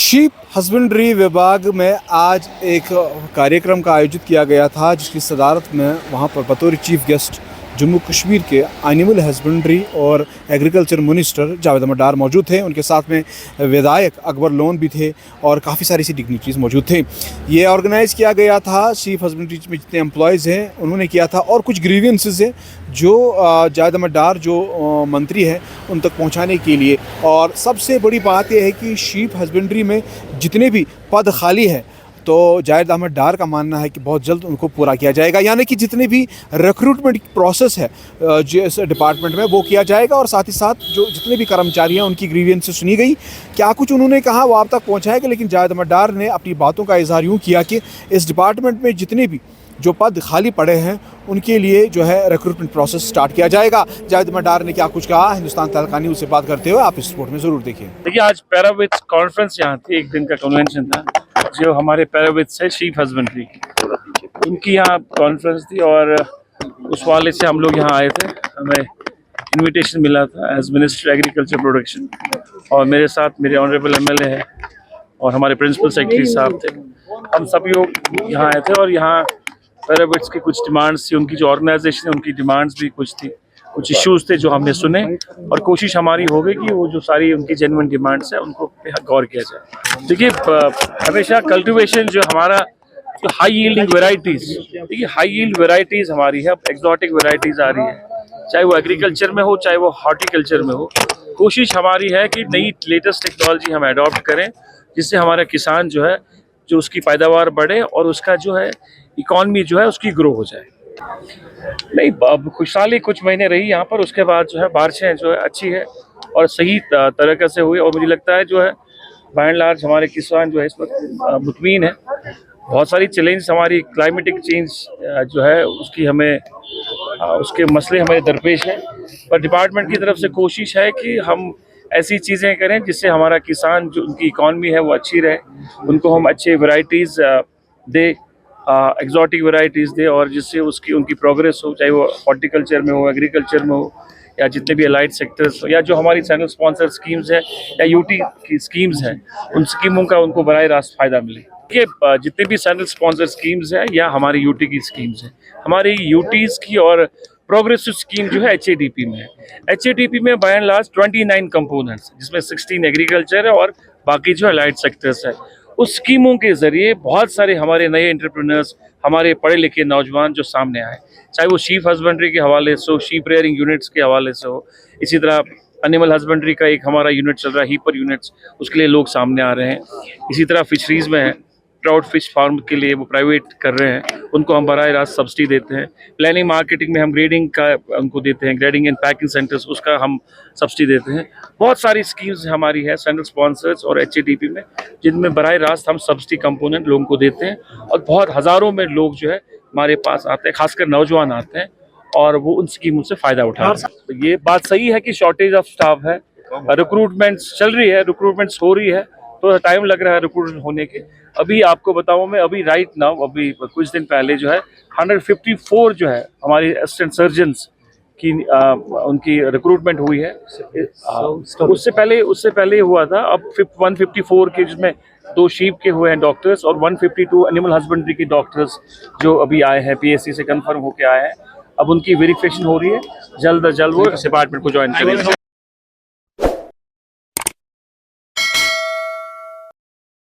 Sheep husbandry विभाग में आज एक कार्यक्रम का आयोजित किया गया था, जिसकी सदारत में वहाँ पर बतौर चीफ गेस्ट जम्मू कश्मीर के एनिमल हस्बेंड्री और एग्रीकल्चर मिनिस्टर जावेद अहमद डार मौजूद थे। उनके साथ में विधायक अकबर लोन भी थे और काफ़ी सारी सी डिग्निटरीज़ मौजूद थे। ये ऑर्गेनाइज़ किया गया था, शीप हस्बेंड्री में जितने एम्प्लॉयज़ हैं उन्होंने किया था और कुछ ग्रीवेंसेस हैं जो जावेद अहमद डार जो मंत्री हैं उन तक पहुँचाने के लिए। और सबसे बड़ी बात यह है कि शीप हस्बेंड्री में जितने भी पद खाली हैं तो जावेद अहमद डार का मानना है कि बहुत जल्द उनको पूरा किया जाएगा, यानी कि जितने भी रिक्रूटमेंट प्रोसेस है जिस डिपार्टमेंट में वो किया जाएगा। और साथ ही साथ जो जितने भी कर्मचारी हैं उनकी ग्रीवेंसेस सुनी गई, क्या कुछ उन्होंने कहा वो आप तक पहुंचाएगा। लेकिन जावेद अहमद डार ने अपनी बातों का इजहार यूँ किया कि इस डिपार्टमेंट में जितने भी जो पद खाली पड़े हैं उनके लिए जो है रिक्रूटमेंट प्रोसेस स्टार्ट किया जाएगा। जावेद अहमद डार ने क्या कुछ कहा, हिंदुस्तान तहलका न्यूज़ से बात करते हुए आप इस रिपोर्ट में ज़रूर देखिए। देखिए, आज पैराविट्स कॉन्फ्रेंस यहाँ थी, एक दिन का कन्वेंशन था जो हमारे पैराविट्स है शीप हस्बेंड्री की, उनकी यहाँ कॉन्फ्रेंस थी और उस वाले से हम लोग यहाँ आए थे। हमें इनविटेशन मिला था एज मिनिस्टर एग्रीकल्चर प्रोडक्शन और मेरे साथ मेरे ऑनरेबल एमएलए है और हमारे प्रिंसिपल सेक्रेटरी साहब थे। हम सब लोग यहाँ आए थे और यहाँ पैराविट्स की कुछ डिमांड्स थी, उनकी जो ऑर्गेनाइजेशन है उनकी डिमांड्स भी कुछ थी, कुछ इश्यूज थे जो हमने सुने और कोशिश हमारी हो गई कि वो जो सारी उनकी जेन्युइन डिमांड्स है उनको गौर किया जाए। देखिए, हमेशा कल्टीवेशन जो हमारा जो हाई यील्डिंग वेराइटीज़, देखिए हाई यील्ड वेराइटीज़ हमारी है, एक्जॉटिक वेराइटीज़ आ रही है, चाहे वो एग्रीकल्चर में हो चाहे वो हॉर्टिकल्चर में हो। कोशिश हमारी है कि नई लेटेस्ट टेक्नोलॉजी हम अडॉप्ट करें जिससे हमारा किसान जो है जो उसकी पैदावार बढ़े और उसका जो है इकॉनमी जो है उसकी ग्रो हो जाए। नहीं, अब खुशहाली कुछ महीने रही यहाँ पर, उसके बाद जो है बारिशें जो है अच्छी है और सही तरीके से हुई और मुझे लगता है जो है बाय एंड लार्ज हमारे किसान जो है इस वक्त मुतमीन है। बहुत सारी चैलेंज हमारी क्लाइमेटिक चेंज जो है उसकी हमें उसके मसले हमें दरपेश है, पर डिपार्टमेंट की तरफ से कोशिश है कि हम ऐसी चीज़ें करें जिससे हमारा किसान जो उनकी इकॉनमी है वो अच्छी रहे, उनको हम अच्छे वैरायटीज़ दे, एक्जॉटिक वैरायटीज़ दे और जिससे उसकी उनकी प्रोग्रेस हो, चाहे वो हॉर्टिकल्चर में हो, एग्रीकल्चर में हो या जितने भी अलाइड सेक्टर्स हो या जो हमारी चैनल स्पॉन्सर स्कीम्स है या यूटी की स्कीम्स हैं, उन स्कीमों का उनको बराह रास्त फ़ायदा मिले। कि जितने भी चैनल स्पॉन्सर स्कीम्स हैं या हमारी यूटी की स्कीम्स हैं, हमारी यूटीज़ की और प्रोग्रेसिव स्कीम जो है एचएडीपी में है। एचएडीपी में बाय एंड लार्ज 29 कंपोनेंट्स जिसमें 16 एग्रीकल्चर है और बाकी जो अलाइड सेक्टर्स है। उस स्कीमों के ज़रिए बहुत सारे हमारे नए एंटरप्रेन्योर्स, हमारे पढ़े लिखे नौजवान जो सामने आए, चाहे वो शीप हस्बेंड्री के हवाले से हो, शीप रेयरिंग यूनिट्स के हवाले से हो, इसी तरह एनिमल हस्बेंड्री का एक हमारा यूनिट चल रहा है हीपर यूनिट्स, उसके लिए लोग सामने आ रहे हैं। इसी तरह फिशरीज़ में है, ट्राउट फिश फार्म के लिए वो प्राइवेट कर रहे हैं, उनको हम बराह रास्त सब्सिडी देते हैं। प्लानिंग मार्केटिंग में हम ग्रेडिंग का उनको देते हैं, ग्रेडिंग एंड पैकिंग सेंटर्स उसका हम सब्सिडी देते हैं। बहुत सारी स्कीम्स हमारी है सेंट्रल स्पॉन्सर्स और एचएडीपी में जिनमें बराह रास्त हम सब्सिडी कंपोनेंट लोगों को देते हैं और बहुत हज़ारों में लोग जो है हमारे पास आते हैं, खासकर नौजवान आते हैं और वो उन स्कीमों से फ़ायदा उठाते हैं। तो ये बात सही है कि शॉर्टेज ऑफ स्टाफ है, रिक्रूटमेंट्स चल रही है, रिक्रूटमेंट्स हो रही है, तो टाइम लग रहा है रिक्रूटमेंट होने के। अभी आपको बताऊं मैं, अभी राइट नाउ अभी कुछ दिन पहले जो है 154 जो है हमारी असिस्टेंट सर्जन्स की उनकी रिक्रूटमेंट हुई है। उससे पहले हुआ था, अब 154 के जिसमें 2 शीप के हुए हैं डॉक्टर्स और 152 एनिमल हस्बेंड्री के डॉक्टर्स जो अभी आए हैं, पीएससी से कंफर्म होके आए हैं। अब उनकी वेरिफिकेशन हो रही है, जल्द अज जल्द वो डिपार्टमेंट को ज्वाइन करेंगे।